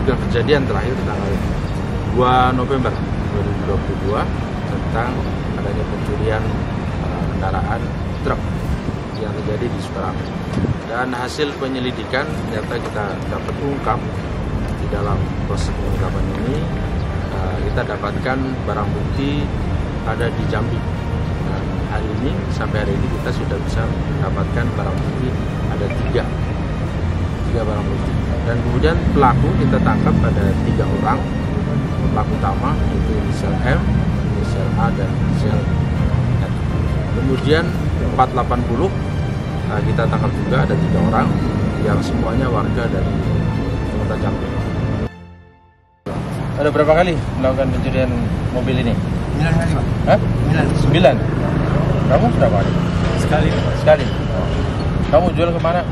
juga kejadian terakhir tanggal 2 November 2022 tentang adanya pencurian kendaraan truk yang terjadi di Sukarame. Dan hasil penyelidikan ternyata kita dapat ungkap di dalam proses pengungkapan ini, kita dapatkan barang bukti ada di Jambi. Dan hari ini sampai hari ini kita sudah bisa mendapatkan barang bukti ada tiga barang bukti. Dan kemudian pelaku kita tangkap ada 3 orang. Pelaku utama yaitu inisial M, inisial A, dan inisial N. Kemudian 480 kita tangkap juga ada 3 orang yang semuanya warga dari Kota Jambi. Ada berapa kali melakukan pencurian mobil ini? 9 kali, Pak. Hah? 9. Kamu berapa kali? Sekali. Kamu jual kemana?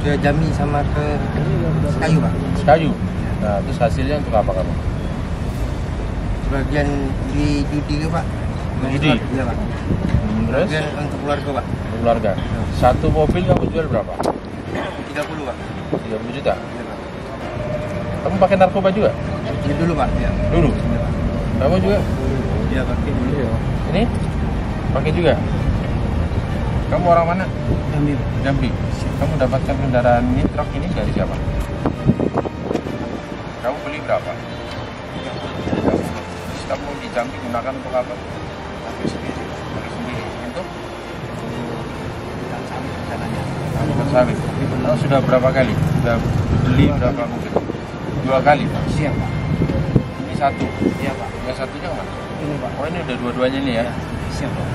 Ke Jambi sama ke Sekayu, Pak. Sekayu. Nah, terus hasilnya untuk apa kamu? Sebagian di judi ke, Pak. Judi? Iya, Pak. Terus? Sebagian untuk keluarga, Pak. Keluarga. Satu mobil kamu jual berapa? 30, Pak. 30 juta. Iya, Pak. Kamu pakai narkoba juga? Ini dulu, Pak. Ya. Dulu? Iya, Pak. Kamu juga? Iya, Pak. Dulu. Ini? Pakai juga? Kamu orang mana? Jambi. Jambi. Kamu dapatkan kendaraan ini, truk ini dari siapa? Kamu beli berapa? Kamu di Jambi gunakan untuk apa? Beli sendiri. Untuk? Angkutan sawit. Kamu sudah berapa kali? Sudah beli berapa mungkin? 2 kali, Pak? Siap, Pak. Ini 1? Iya, Pak. Yang satunya kemana? Ini, Pak. Oh, ini udah dua-duanya nih ya? Siap, Pak.